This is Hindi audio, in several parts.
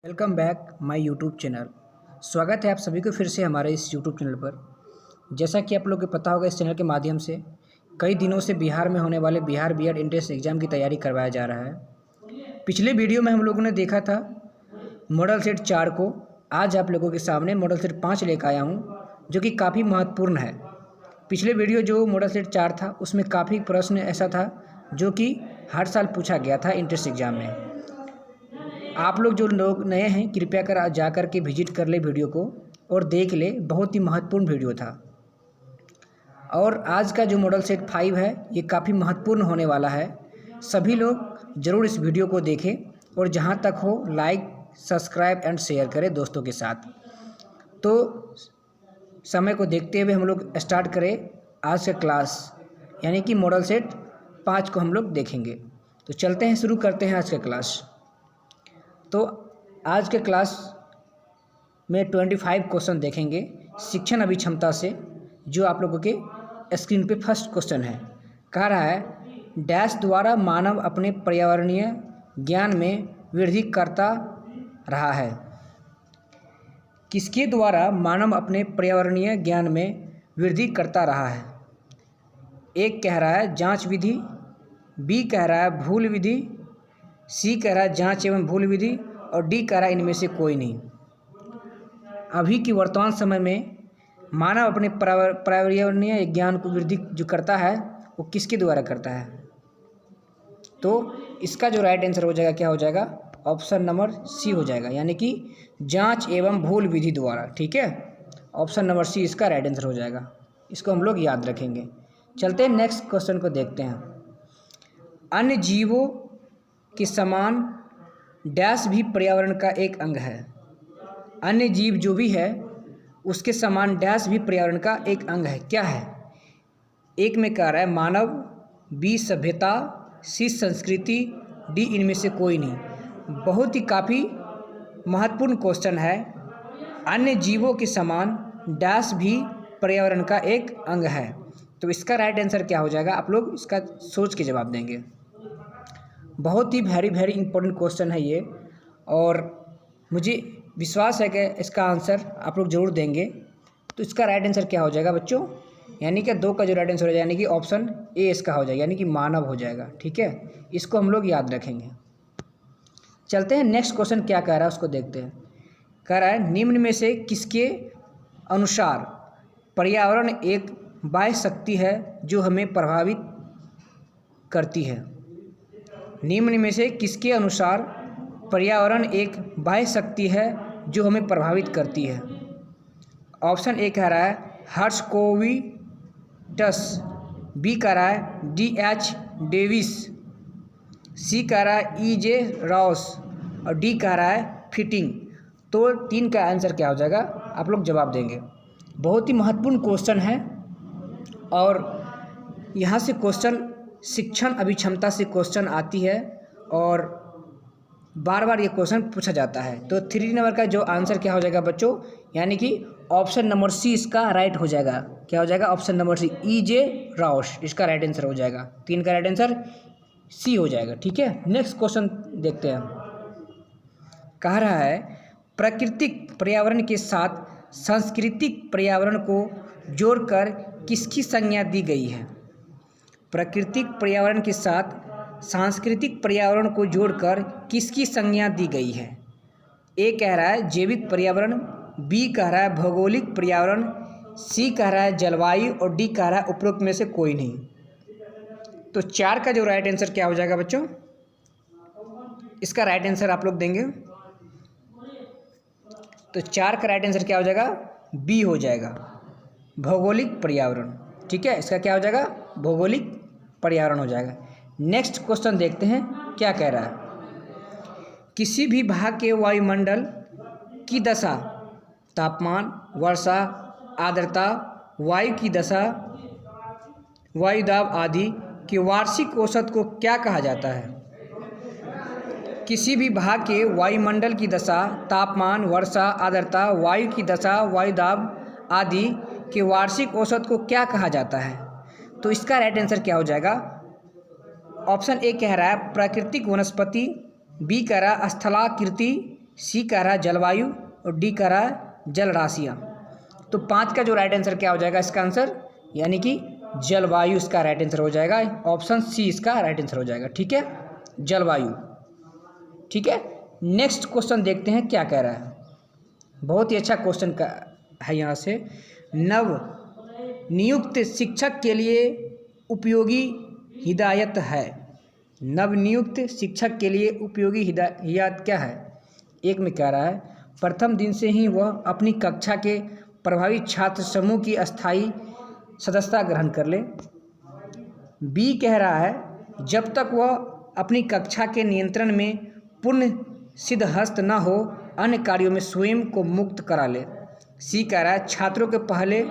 Welcome back my YouTube channel. स्वागत है आप सभी को फिर से हमारे इस यूट्यूब चैनल पर। जैसा कि आप लोगों को पता होगा, इस चैनल के माध्यम से कई दिनों से बिहार में होने वाले बिहार बीएड एंट्रेंस एग्ज़ाम की तैयारी करवाया जा रहा है। पिछले वीडियो में हम लोगों ने देखा था मॉडल सेट 4 को। आज आप लोगों के सामने मॉडल सेट 5 लेकर आया हूँ, जो कि काफ़ी महत्वपूर्ण है। पिछले वीडियो जो मॉडल सेट 4 था उसमें काफ़ी प्रश्न ऐसा था जो कि हर साल पूछा गया था एंट्रेंस एग्ज़ाम में। आप लोग जो लोग नए हैं, कृपया कर जा कर के विजिट कर ले वीडियो को और देख ले, बहुत ही महत्वपूर्ण वीडियो था। और आज का जो मॉडल सेट 5 है ये काफ़ी महत्वपूर्ण होने वाला है। सभी लोग ज़रूर इस वीडियो को देखें और जहां तक हो लाइक, सब्सक्राइब एंड शेयर करें दोस्तों के साथ। तो समय को देखते हुए हम लोग स्टार्ट करें आज का क्लास, यानी कि मॉडल सेट 5 को हम लोग देखेंगे। तो चलते हैं, शुरू करते हैं आज का क्लास। तो आज के क्लास में 25 क्वेश्चन देखेंगे शिक्षण अभिक्षमता से, जो आप लोगों के स्क्रीन पे फर्स्ट क्वेश्चन है। कह रहा है डैश द्वारा मानव अपने पर्यावरणीय ज्ञान में वृद्धि करता रहा है। किसके द्वारा मानव अपने पर्यावरणीय ज्ञान में वृद्धि करता रहा है? एक कह रहा है जांच विधि, बी कह रहा है भूल विधि, सी कह रहा है जांच एवं भूल विधि और डी कह रहा है इनमें से कोई नहीं। अभी की वर्तमान समय में मानव अपने पर्यावरणीय ज्ञान को वृद्धि जो करता है वो किसके द्वारा करता है? तो इसका जो राइट आंसर हो जाएगा क्या हो जाएगा? ऑप्शन नंबर सी हो जाएगा, यानी कि जांच एवं भूल विधि द्वारा। ठीक है, ऑप्शन नंबर सी इसका राइट आंसर हो जाएगा। इसको हम लोग याद रखेंगे। चलते हैं नेक्स्ट क्वेश्चन को देखते हैं। अन्य जीवों के समान डैश भी पर्यावरण का एक अंग है। अन्य जीव जो भी है उसके समान डैश भी पर्यावरण का एक अंग है। क्या है? एक में कह रहा है मानव, बी सभ्यता, सी संस्कृति, डी इनमें से कोई नहीं। बहुत ही काफ़ी महत्वपूर्ण क्वेश्चन है। अन्य जीवों के समान डैश भी पर्यावरण का एक अंग है। तो इसका राइट आंसर क्या हो जाएगा? आप लोग इसका सोच के जवाब देंगे। बहुत ही वेरी इंपॉर्टेंट क्वेश्चन है ये, और मुझे विश्वास है कि इसका आंसर आप लोग ज़रूर देंगे। तो इसका राइट आंसर क्या हो जाएगा बच्चों? यानी कि 2 का जो राइट आंसर हो जाएगा, यानी कि ऑप्शन ए इसका हो जाएगा, यानी कि मानव हो जाएगा। ठीक है, इसको हम लोग याद रखेंगे। चलते हैं नेक्स्ट क्वेश्चन क्या कह रहा है उसको देखते हैं। कह रहा है निम्न में से किसके अनुसार पर्यावरण एक बाह्य शक्ति है जो हमें प्रभावित करती है? निम्न में से किसके अनुसार पर्यावरण एक बाह्य शक्ति है जो हमें प्रभावित करती है? ऑप्शन ए कह रहा है हर्ट्ज़कोविटस, बी कह रहा है डी.एच. डेविस, सी कह रहा है ई.जे. रॉस और डी कह रहा है फिटिंग। तो 3 का आंसर क्या हो जाएगा? आप लोग जवाब देंगे। बहुत ही महत्वपूर्ण क्वेश्चन है, और यहाँ से क्वेश्चन शिक्षण अभिक्षमता से क्वेश्चन आती है और बार बार ये क्वेश्चन पूछा जाता है। तो 3 नंबर का जो आंसर क्या हो जाएगा बच्चों? यानी कि ऑप्शन नंबर सी इसका राइट हो जाएगा। क्या हो जाएगा? Option number C EJ. Ross इसका राइट आंसर हो जाएगा। 3 का राइट आंसर सी हो जाएगा। ठीक है, नेक्स्ट क्वेश्चन देखते हैं। कह रहा है प्राकृतिक पर्यावरण के साथ सांस्कृतिक पर्यावरण को जोड़कर किसकी संज्ञा दी गई है? प्राकृतिक पर्यावरण के साथ सांस्कृतिक पर्यावरण को जोड़कर किसकी संज्ञा दी गई है? ए कह रहा है जैविक पर्यावरण, बी कह रहा है भौगोलिक पर्यावरण, सी कह रहा है जलवायु और डी कह रहा है उपरोक्त में से कोई नहीं। तो 4 का जो राइट आंसर क्या हो जाएगा बच्चों? इसका राइट आंसर आप लोग देंगे। तो 4 का राइट आंसर क्या हो जाएगा? बी हो जाएगा, भौगोलिक पर्यावरण। ठीक है, इसका क्या हो जाएगा? भौगोलिक पर्यावरण हो जाएगा। नेक्स्ट क्वेश्चन देखते हैं क्या कह रहा है। किसी भी भाग के वायुमंडल की दशा, तापमान, वर्षा, आर्द्रता, वायु की दशा, वायु दाब आदि के वार्षिक औसत को क्या कहा जाता है? किसी भी भाग के वायुमंडल की दशा, तापमान, वर्षा, आर्द्रता, वायु की दशा, वायु दाब आदि के वार्षिक औसत को क्या कहा जाता है? तो इसका राइट आंसर क्या हो जाएगा? ऑप्शन ए कह रहा है प्राकृतिक वनस्पति, बी कह रहा है स्थलाकृति, सी कह रहा है जलवायु और डी कह रहा है जल राशियाँ। तो 5 का जो राइट आंसर क्या हो जाएगा इसका आंसर, यानी कि जलवायु इसका राइट आंसर हो जाएगा। ऑप्शन सी इसका राइट आंसर हो जाएगा। ठीक है, जलवायु। ठीक है, नेक्स्ट क्वेश्चन देखते हैं क्या कह रहा है। बहुत ही अच्छा क्वेश्चन का है यहाँ से। नव नियुक्त शिक्षक के लिए उपयोगी हिदायत है। नवनियुक्त शिक्षक के लिए उपयोगी हिदायत क्या है? एक में कह रहा है प्रथम दिन से ही वह अपनी कक्षा के प्रभावी छात्र समूह की अस्थायी सदस्यता ग्रहण कर ले। बी कह रहा है जब तक वह अपनी कक्षा के नियंत्रण में पूर्ण सिद्धहस्त न हो अन्य कार्यों में स्वयं को मुक्त करा ले। सी कह रहा है छात्रों के पहले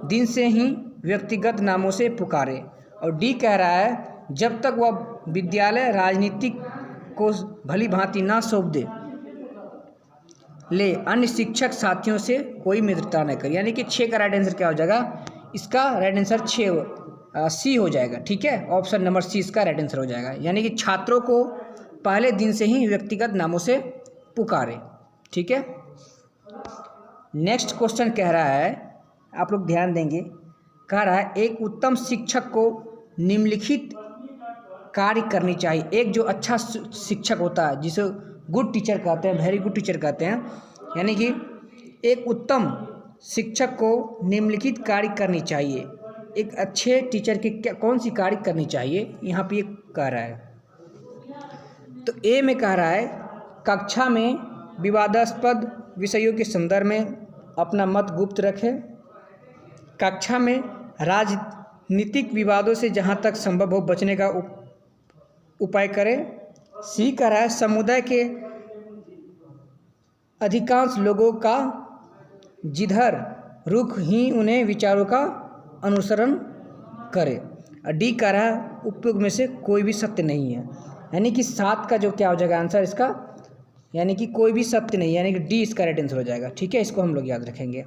दिन से ही व्यक्तिगत नामों से पुकारे। और डी कह रहा है जब तक वह विद्यालय राजनीतिक को भली भांति ना सौंप दे ले अन्य शिक्षक साथियों से कोई मित्रता न करे। यानी कि 6 का राइट आंसर क्या हो जाएगा? इसका राइट आंसर सी हो जाएगा। ठीक है, ऑप्शन नंबर सी इसका राइट आंसर हो जाएगा। यानी कि छात्रों को पहले दिन से ही व्यक्तिगत नामों से पुकारे। ठीक है, नेक्स्ट क्वेश्चन कह रहा है, आप लोग ध्यान देंगे, कह रहा है एक उत्तम शिक्षक को निम्नलिखित कार्य करनी चाहिए। एक जो अच्छा शिक्षक होता है जिसे गुड टीचर कहते हैं, वेरी गुड टीचर कहते हैं, यानी कि एक उत्तम शिक्षक को निम्नलिखित कार्य करनी चाहिए। एक अच्छे टीचर की कौन सी कार्य करनी चाहिए यहाँ पे ये कह रहा है। तो ए में कह रहा है कक्षा में विवादास्पद विषयों के संदर्भ में अपना मत गुप्त रखें। कक्षा में राजनीतिक विवादों से जहाँ तक संभव हो बचने का उपाय करें। सी कह रहा है समुदाय के अधिकांश लोगों का जिधर रुख ही उन्हें विचारों का अनुसरण करे। और डी कह रहा है उपयोग में से कोई भी सत्य नहीं है। यानी कि 7 का जो क्या हो जाएगा आंसर इसका, यानी कि कोई भी सत्य नहीं, यानी कि डी इसका राइट आंसर हो जाएगा। ठीक है, इसको हम लोग याद रखेंगे।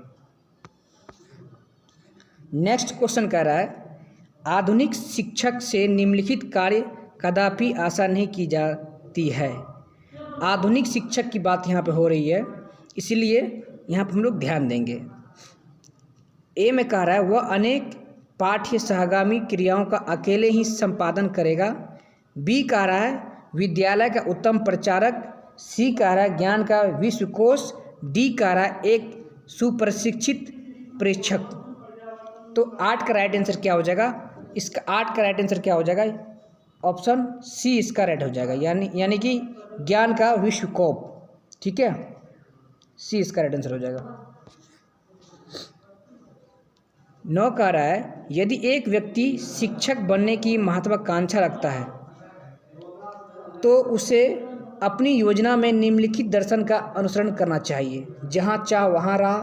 नेक्स्ट क्वेश्चन कह रहा है आधुनिक शिक्षक से निम्नलिखित कार्य कदापि आशा नहीं की जाती है। आधुनिक शिक्षक की बात यहाँ पे हो रही है, इसीलिए यहाँ पे हम लोग ध्यान देंगे। ए में कह रहा है वह अनेक पाठ्य सहगामी क्रियाओं का अकेले ही संपादन करेगा। बी कह रहा है विद्यालय का उत्तम प्रचारक। सी कह रहा है ज्ञान का विश्वकोश। डी कह रहा है एक सुप्रशिक्षित प्रेक्षक। तो 8 का राइट आंसर क्या हो जाएगा? इसका 8 का राइट आंसर क्या हो जाएगा? ऑप्शन सी इसका राइट हो जाएगा, यानी कि ज्ञान का विश्वकोश। ठीक है, सी इसका राइट आंसर हो जाएगा। 9 कह रहा है यदि एक व्यक्ति शिक्षक बनने की महत्वाकांक्षा रखता है तो उसे अपनी योजना में निम्नलिखित दर्शन का अनुसरण करना चाहिए। जहाँ चाह वहाँ राह,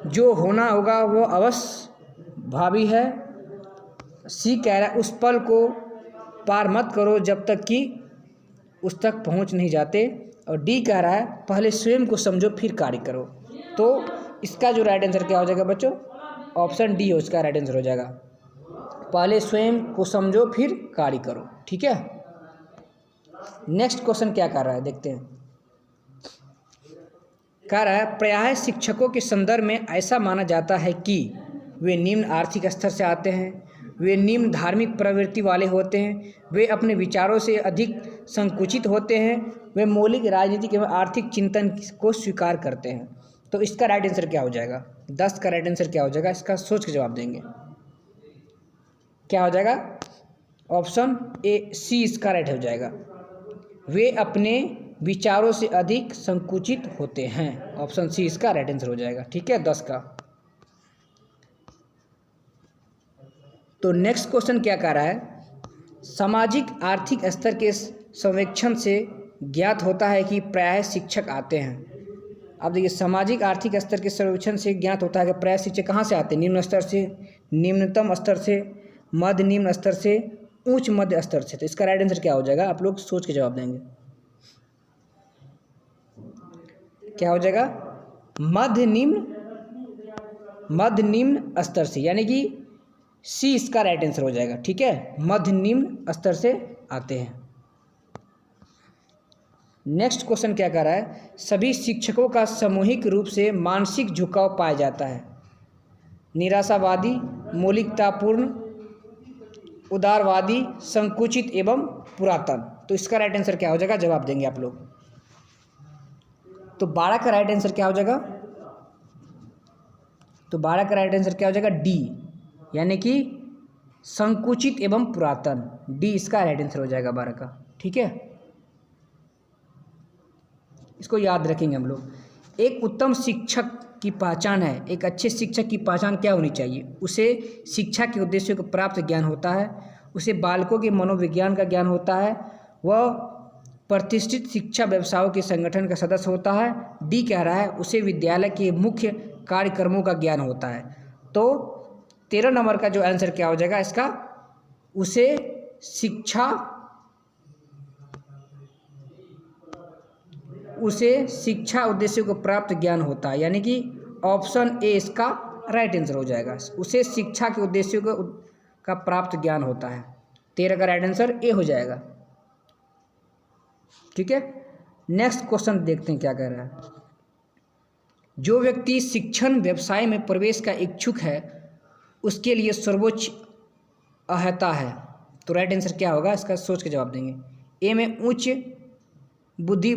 जो होना होगा वो अवश्य भावी है। सी कह रहा है उस पल को पार मत करो जब तक कि उस तक पहुँच नहीं जाते। और डी कह रहा है पहले स्वयं को समझो फिर कार्य करो। तो इसका जो राइट आंसर क्या हो जाएगा बच्चों? ऑप्शन डी हो इसका राइट आंसर हो जाएगा, पहले स्वयं को समझो फिर कार्य करो। ठीक है, नेक्स्ट क्वेश्चन क्या कर रहा है देखते हैं। कह रहा है प्रायः शिक्षकों के संदर्भ में ऐसा माना जाता है कि वे निम्न आर्थिक स्तर से आते हैं, वे निम्न धार्मिक प्रवृत्ति वाले होते हैं, वे अपने विचारों से अधिक संकुचित होते हैं, वे मौलिक राजनीतिक एवं आर्थिक चिंतन को स्वीकार करते हैं। तो इसका राइट आंसर क्या हो जाएगा? 10 का राइट आंसर क्या हो जाएगा? इसका सोच के जवाब देंगे। क्या हो जाएगा? ऑप्शन ए सी इसका राइट हो जाएगा, वे अपने विचारों से अधिक संकुचित होते हैं। ऑप्शन सी इसका राइट आंसर हो जाएगा। ठीक है, 10 का। तो नेक्स्ट क्वेश्चन क्या कह रहा है? सामाजिक आर्थिक स्तर के सर्वेक्षण से ज्ञात होता है कि प्रायः शिक्षक आते हैं। अब देखिए सामाजिक आर्थिक स्तर के सर्वेक्षण से ज्ञात होता है कि प्रायः शिक्षक कहाँ से आते हैं? निम्न स्तर से, निम्नतम स्तर से, मध्य निम्न स्तर से, उच्च मध्य स्तर से। तो इसका राइट आंसर क्या हो जाएगा? आप लोग सोच के जवाब देंगे। क्या हो जाएगा? मध्य निम्न स्तर से, यानी कि सी इसका राइट आंसर हो जाएगा। ठीक है, मध्य निम्न स्तर से आते हैं। नेक्स्ट क्वेश्चन क्या कर रहा है, सभी शिक्षकों का सामूहिक रूप से मानसिक झुकाव पाया जाता है। निराशावादी, मौलिकतापूर्ण, उदारवादी, संकुचित एवं पुरातन। तो इसका राइट आंसर क्या हो जाएगा, जवाब देंगे आप लोग। तो 12 का राइट आंसर क्या हो जाएगा, तो 12 का राइट आंसर क्या हो जाएगा, डी, यानी कि संकुचित एवं पुरातन। डी इसका राइट आंसर हो जाएगा 12 का। ठीक है, इसको याद रखेंगे हम लोग। एक उत्तम शिक्षक की पहचान है, एक अच्छे शिक्षक की पहचान क्या होनी चाहिए, उसे शिक्षा के उद्देश्यों को प्राप्त ज्ञान होता है, उसे बालकों के मनोविज्ञान का ज्ञान होता है, वह प्रतिष्ठित शिक्षा व्यवसायों के संगठन का सदस्य होता है। डी कह रहा है उसे विद्यालय के मुख्य कार्यक्रमों का ज्ञान होता है। तो 13 नंबर का जो आंसर क्या हो जाएगा इसका, उसे शिक्षा उद्देश्यों को प्राप्त ज्ञान होता है, यानी कि ऑप्शन ए इसका राइट आंसर हो जाएगा। उसे शिक्षा के उद्देश्यों का प्राप्त ज्ञान होता है। 13 का राइट आंसर ए हो जाएगा। ठीक है, नेक्स्ट क्वेश्चन देखते हैं क्या कह रहा है। जो व्यक्ति शिक्षण व्यवसाय में प्रवेश का इच्छुक है उसके लिए सर्वोच्च अहता है। तो राइट आंसर क्या होगा इसका, सोच के जवाब देंगे। ए में उच्च बुद्धि,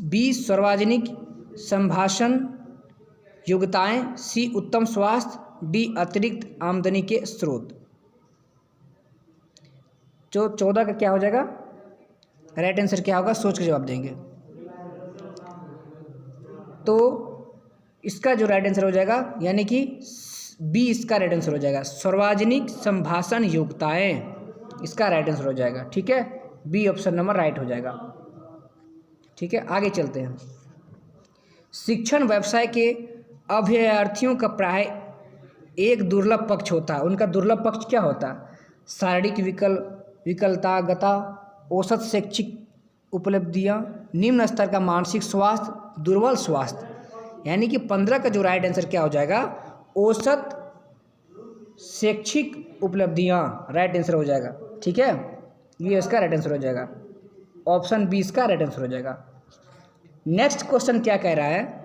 बी सार्वजनिक संभाषण योग्यताएं, सी उत्तम स्वास्थ्य, डी अतिरिक्त आमदनी के स्रोत। जो 14 का क्या हो जाएगा, राइट आंसर क्या होगा, सोच के जवाब देंगे। तो इसका जो राइट आंसर हो जाएगा, यानी कि बी इसका राइट आंसर हो जाएगा, सार्वजनिक संभाषण योग्यताएं, इसका राइट आंसर हो जाएगा। ठीक है, बी ऑप्शन नंबर राइट हो जाएगा। ठीक है, आगे चलते हैं। शिक्षण व्यवसाय के अभ्यर्थियों का प्राय एक दुर्लभ पक्ष होता है। उनका दुर्लभ पक्ष क्या होता है, शारीरिक विकलतागता, औसत शैक्षिक उपलब्धियां, निम्न स्तर का मानसिक स्वास्थ्य, दुर्बल स्वास्थ्य। यानी कि 15 का जो राइट आंसर क्या हो जाएगा, औसत शैक्षिक उपलब्धियां राइट आंसर हो जाएगा। ठीक है, ये इसका राइट आंसर हो जाएगा, ऑप्शन बी इसका राइट आंसर हो जाएगा। नेक्स्ट क्वेश्चन क्या कह रहा है,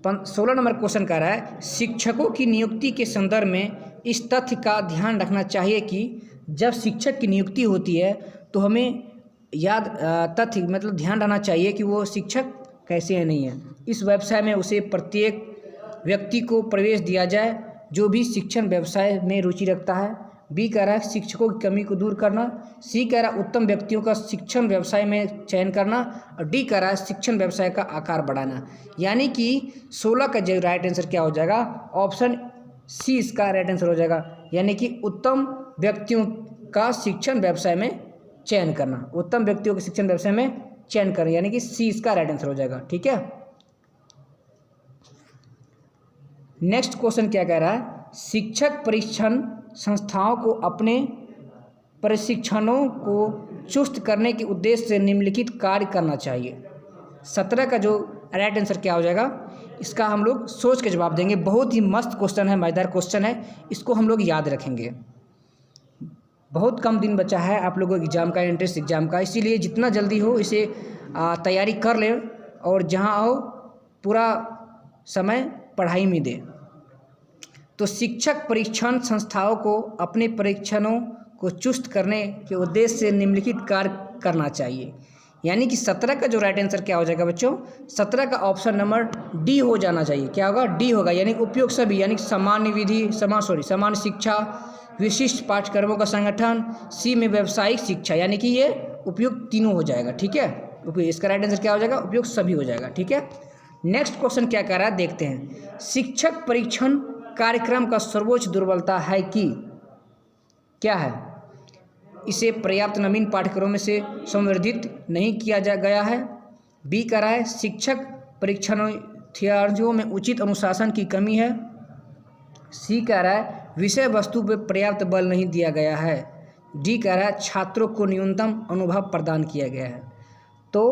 16 नंबर क्वेश्चन कह रहा है, शिक्षकों की नियुक्ति के संदर्भ में इस तथ्य का ध्यान रखना चाहिए कि जब शिक्षक की नियुक्ति होती है तो हमें तथ्य मतलब ध्यान रहना चाहिए कि वो शिक्षक कैसे है नहीं है। इस व्यवसाय में उसे प्रत्येक व्यक्ति को प्रवेश दिया जाए जो भी शिक्षण व्यवसाय में रुचि रखता है। बी कह रहा है शिक्षकों की कमी को दूर करना, सी कह रहा है उत्तम व्यक्तियों का शिक्षण व्यवसाय में चयन करना, और डी कह रहा है शिक्षण व्यवसाय का आकार बढ़ाना। यानी कि 16 का जो राइट आंसर क्या हो जाएगा, ऑप्शन सी इसका राइट आंसर हो जाएगा, यानी कि उत्तम व्यक्तियों का शिक्षण व्यवसाय में चयन करना, उत्तम व्यक्तियों के शिक्षण व्यवसाय में चयन करना, यानी कि सी इसका राइट आंसर हो जाएगा। ठीक है, नेक्स्ट क्वेश्चन क्या कह रहा है, शिक्षक प्रशिक्षण संस्थाओं को अपने प्रशिक्षणों को चुस्त करने के उद्देश्य से निम्नलिखित कार्य करना चाहिए। 17 का जो राइट आंसर क्या हो जाएगा, इसका हम लोग सोच के जवाब देंगे। बहुत ही मस्त क्वेश्चन है, मज़ेदार क्वेश्चन है, इसको हम लोग याद रखेंगे। बहुत कम दिन बचा है आप लोगों को एग्ज़ाम का, एंट्रेंस एग्ज़ाम का, इसीलिए जितना जल्दी हो इसे तैयारी कर लें और जहाँ हो पूरा समय पढ़ाई में दें। तो शिक्षक परीक्षण संस्थाओं को अपने परीक्षणों को चुस्त करने के उद्देश्य से निम्नलिखित कार्य करना चाहिए। यानी कि 17 का जो राइट आंसर क्या हो जाएगा बच्चों, 17 का ऑप्शन नंबर डी हो जाना चाहिए। क्या होगा, डी होगा, यानी उपयुक्त सभी, यानी सामान्य विधि सामान्य शिक्षा, विशिष्ट पाठ्यक्रमों का संगठन, सी में व्यावसायिक शिक्षा, यानी कि ये उपयुक्त तीनों हो जाएगा। ठीक है, इसका राइट आंसर क्या हो जाएगा, उपयुक्त सभी हो जाएगा। ठीक है, नेक्स्ट क्वेश्चन क्या कह रहा है देखते हैं। शिक्षक परीक्षण कार्यक्रम का सर्वोच्च दुर्बलता है कि क्या है, इसे पर्याप्त नवीन पाठ्यक्रमों से संवर्धित नहीं किया गया है। बी कह रहा है शिक्षक परीक्षार्थियों में उचित अनुशासन की कमी है। सी कह रहा है विषय वस्तु पर पर्याप्त बल नहीं दिया गया है। डी कह रहा है छात्रों को न्यूनतम अनुभव प्रदान किया गया है। तो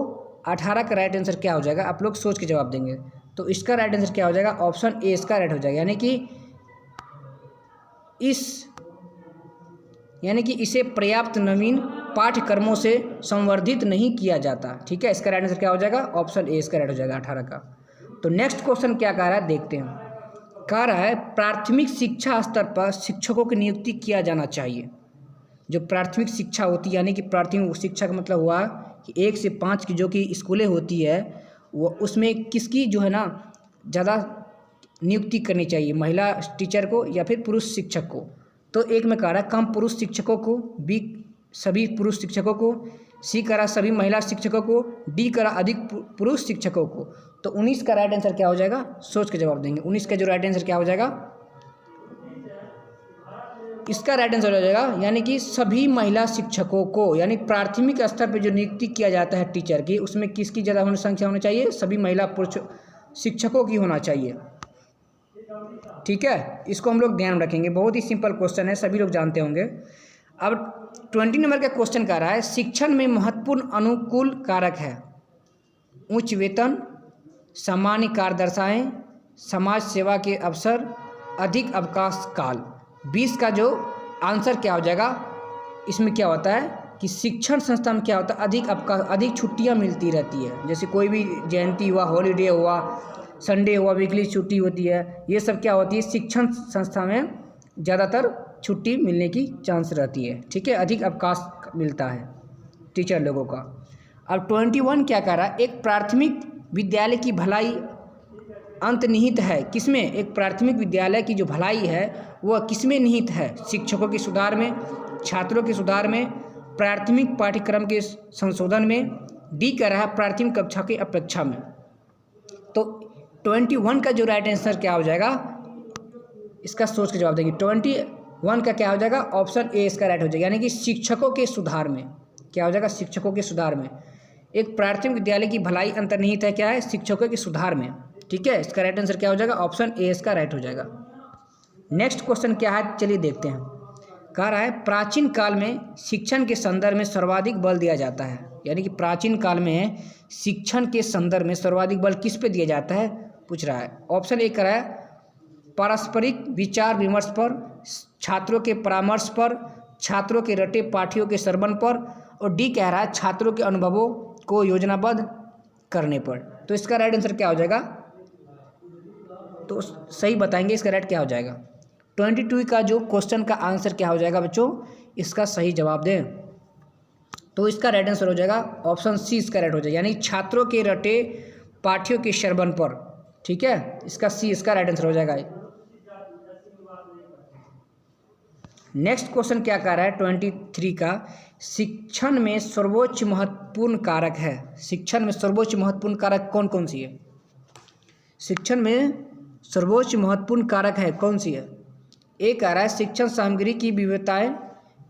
18 का राइट आंसर क्या हो जाएगा, आप लोग सोच के जवाब देंगे। तो इसका राइट आंसर क्या हो जाएगा, ऑप्शन ए इसका राइट हो जाएगा, यानी कि इस यानी कि इसे पर्याप्त नवीन पाठ्यक्रमों से संवर्धित नहीं किया जाता। ठीक है, इसका राइट आंसर क्या हो जाएगा? ऑप्शन ए इसका राइट हो जाएगा 18 का। तो नेक्स्ट क्वेश्चन क्या कह रहा है देखते हैं। कह रहा है प्राथमिक शिक्षा स्तर पर शिक्षकों की नियुक्ति किया जाना चाहिए। जो प्राथमिक शिक्षा होती है यानी कि प्राथमिक शिक्षा का मतलब हुआ कि 1 से 5 की जो कि स्कूलें होती है वो उसमें किसकी जो है ना ज़्यादा नियुक्ति करनी चाहिए, महिला टीचर को या फिर पुरुष शिक्षक को। तो एक में कह रहा है कम पुरुष शिक्षकों को, बी सभी पुरुष शिक्षकों को, सी कह रहा सभी महिला शिक्षकों को, डी कह रहा अधिक पुरुष शिक्षकों को। तो 19 का राइट आंसर क्या हो जाएगा? सोच के जवाब देंगे। 19 का जो राइट आंसर क्या हो जाएगा? इसका राइट आंसर हो जाएगा यानी कि सभी महिला शिक्षकों को, यानी प्राथमिक स्तर पर जो नियुक्ति किया जाता है टीचर की उसमें किसकी ज़्यादा संख्या होनी चाहिए? सभी महिला पुरुष शिक्षकों की होना चाहिए। ठीक है, इसको हम लोग ध्यान रखेंगे। बहुत ही सिंपल क्वेश्चन है, सभी लोग जानते होंगे। अब 20 नंबर का क्वेश्चन कह रहा है शिक्षण में महत्वपूर्ण अनुकूल कारक है। उच्च वेतन, सामान्य कार्य दर्शाएं, समाज सेवा के अवसर, अधिक अवकाश काल। 20 का जो आंसर क्या हो जाएगा? इसमें क्या होता है कि शिक्षण संस्था में क्या होता है अधिक अवकाश, अधिक छुट्टियां मिलती रहती है। जैसे कोई भी जयंती हुआ, हॉलीडे हुआ, संडे हुआ, वीकली छुट्टी होती है, ये सब क्या होती है शिक्षण संस्था में ज़्यादातर छुट्टी मिलने की चांस रहती है। ठीक है, अधिक अवकाश मिलता है टीचर लोगों का। अब 21 क्या कह रहा है एक प्राथमिक विद्यालय की भलाई अंतर्निहित है किसमें? एक प्राथमिक विद्यालय की जो भलाई है वह किसमें निहित है? शिक्षकों के सुधार में, छात्रों के सुधार में, प्राथमिक पाठ्यक्रम के संशोधन में, डी कह रहा है प्राथमिक कक्षा की अपेक्षा में। तो 21 का जो राइट आंसर क्या हो जाएगा? इसका सोच के जवाब देंगे। 21 का क्या हो जाएगा? ऑप्शन ए इसका राइट हो जाएगा, यानी कि शिक्षकों के सुधार में। क्या हो जाएगा? शिक्षकों के सुधार में। एक प्राथमिक विद्यालय की भलाई अंतर्निहित है क्या है? शिक्षकों के सुधार में। ठीक है, इसका राइट आंसर क्या हो जाएगा? ऑप्शन ए इसका राइट हो जाएगा। नेक्स्ट क्वेश्चन क्या है चलिए देखते हैं। कह रहा है प्राचीन काल में शिक्षण के संदर्भ में सर्वाधिक बल दिया जाता है, यानी कि प्राचीन काल में शिक्षण के संदर्भ में सर्वाधिक बल किस पे दिया जाता है पूछ रहा है। ऑप्शन ए कह रहा है पारस्परिक विचार विमर्श पर, छात्रों के परामर्श पर, छात्रों के रटे पाठियों के श्रवण पर, और डी कह रहा है छात्रों के अनुभवों को योजनाबद्ध करने पर। तो इसका राइट आंसर क्या हो जाएगा? तो सही बताएंगे इसका राइट क्या हो जाएगा। 22 का जो क्वेश्चन का आंसर क्या हो जाएगा बच्चों? इसका सही जवाब दें तो इसका राइट आंसर हो जाएगा ऑप्शन सी इसका राइट हो जाएगा, यानी छात्रों के रटे पाठ्यों के श्रवण पर। ठीक है, इसका सी इसका राइट आंसर हो जाएगा। नेक्स्ट क्वेश्चन क्या कह रहा है 23 का शिक्षण में सर्वोच्च महत्वपूर्ण कारक है। शिक्षण में सर्वोच्च महत्वपूर्ण कारक कौन कौन सी है? शिक्षण में सर्वोच्च महत्वपूर्ण कारक है कौन सी है? ए कह रहा है शिक्षण सामग्री की विविधताएं,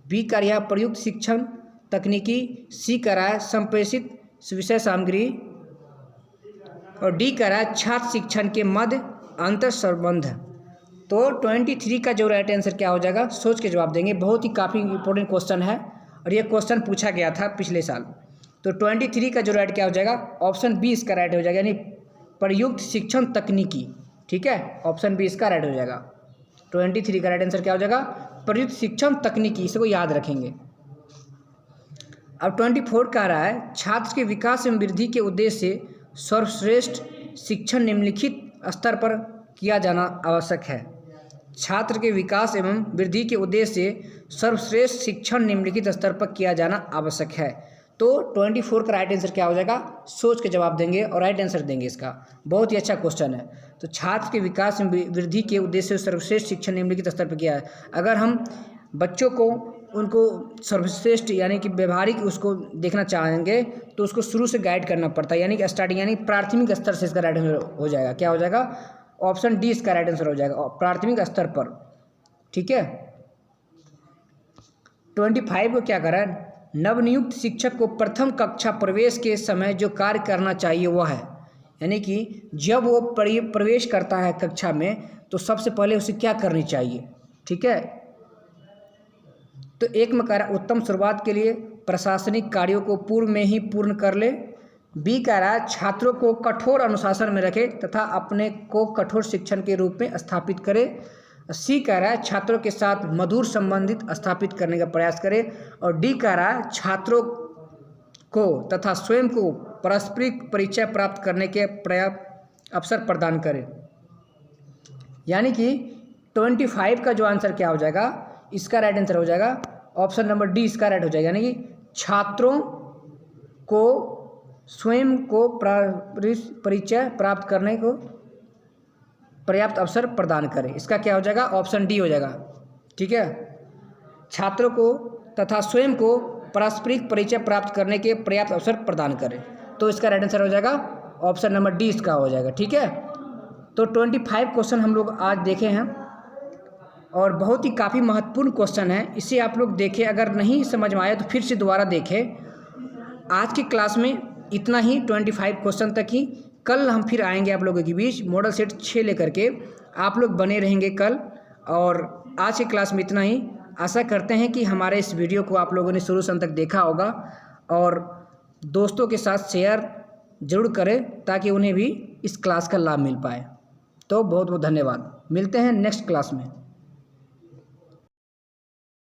बी कह रहा है प्रयुक्त शिक्षण तकनीकी, सी कह रहा है संप्रेषित विषय सामग्री, और डी कह रहा है छात्र शिक्षण के मध्य अंतर संबंध। तो 23 का जो राइट आंसर क्या हो जाएगा? सोच के जवाब देंगे। बहुत ही काफ़ी इंपॉर्टेंट क्वेश्चन है और ये क्वेश्चन पूछा गया था पिछले साल। तो 23 का जो राइट क्या हो जाएगा? ऑप्शन बी इसका राइट हो जाएगा, यानी प्रयुक्त शिक्षण तकनीकी। ठीक है, ऑप्शन बी इसका राइट हो जाएगा। 23 का राइट आंसर क्या हो जाएगा? प्रयुक्त शिक्षण तकनीकी, इसको याद रखेंगे। अब 24 कह रहा है छात्र के विकास एवं वृद्धि के उद्देश्य से सर्वश्रेष्ठ शिक्षण निम्नलिखित स्तर पर किया जाना आवश्यक है। छात्र के विकास एवं वृद्धि के उद्देश्य से सर्वश्रेष्ठ शिक्षण निम्नलिखित स्तर पर किया जाना आवश्यक है। तो 24 का राइट आंसर क्या हो जाएगा? सोच के जवाब देंगे और राइट आंसर देंगे इसका। बहुत ही अच्छा क्वेश्चन है। तो छात्र के विकास एवं वृद्धि के उद्देश्य से सर्वश्रेष्ठ शिक्षण निम्नलिखित स्तर पर किया है। अगर हम बच्चों को उनको सर्वश्रेष्ठ यानी कि व्यवहारिक उसको देखना चाहेंगे तो उसको शुरू से गाइड करना पड़ता है, यानी कि स्टार्टिंग यानी प्राथमिक स्तर से इसका राइट आंसर हो जाएगा। क्या हो जाएगा? ऑप्शन डी इसका राइट आंसर हो जाएगा, प्राथमिक स्तर पर। ठीक है, 25 को क्या करा? नवनियुक्त शिक्षक को प्रथम कक्षा प्रवेश के समय जो कार्य करना चाहिए वह है, यानी कि जब वो प्रवेश करता है कक्षा में तो सबसे पहले उसे क्या करनी चाहिए। ठीक है, तो एक में कह रहा उत्तम शुरुआत के लिए प्रशासनिक कार्यों को पूर्व में ही पूर्ण कर ले। बी कह रहा है छात्रों को कठोर अनुशासन में रखे तथा अपने को कठोर शिक्षण के रूप में स्थापित करे। सी कह रहा है छात्रों के साथ मधुर संबंधित स्थापित करने का प्रयास करें, और डी कह रहा है छात्रों को तथा स्वयं को पारस्परिक परिचय प्राप्त करने के पर्याप्त अवसर प्रदान करें। यानी कि 25 का जो आंसर क्या हो जाएगा, इसका राइट आंसर हो जाएगा ऑप्शन नंबर डी, इसका राइट हो जाएगा। यानी कि छात्रों को स्वयं को परिचय प्राप्त करने को पर्याप्त अवसर प्रदान करें, इसका क्या हो जाएगा, ऑप्शन डी हो जाएगा। ठीक है, छात्रों को तथा स्वयं को पारस्परिक परिचय प्राप्त करने के पर्याप्त अवसर प्रदान करें, तो इसका राइट आंसर हो जाएगा ऑप्शन नंबर डी, इसका हो जाएगा। ठीक है, तो 25 क्वेश्चन हम लोग आज देखे हैं और बहुत ही काफ़ी महत्वपूर्ण क्वेश्चन है, इसे आप लोग देखें। अगर नहीं समझ में आया तो फिर से दोबारा देखें। आज की क्लास में इतना ही, 25 क्वेश्चन तक ही। कल हम फिर आएंगे आप लोगों के बीच मॉडल सेट 6 लेकर के, आप लोग बने रहेंगे कल। और आज की क्लास में इतना ही। आशा करते हैं कि हमारे इस वीडियो को आप लोगों ने शुरू से अंत तक देखा होगा और दोस्तों के साथ शेयर ज़रूर करें ताकि उन्हें भी इस क्लास का लाभ मिल पाए। तो बहुत बहुत धन्यवाद, मिलते हैं नेक्स्ट क्लास में।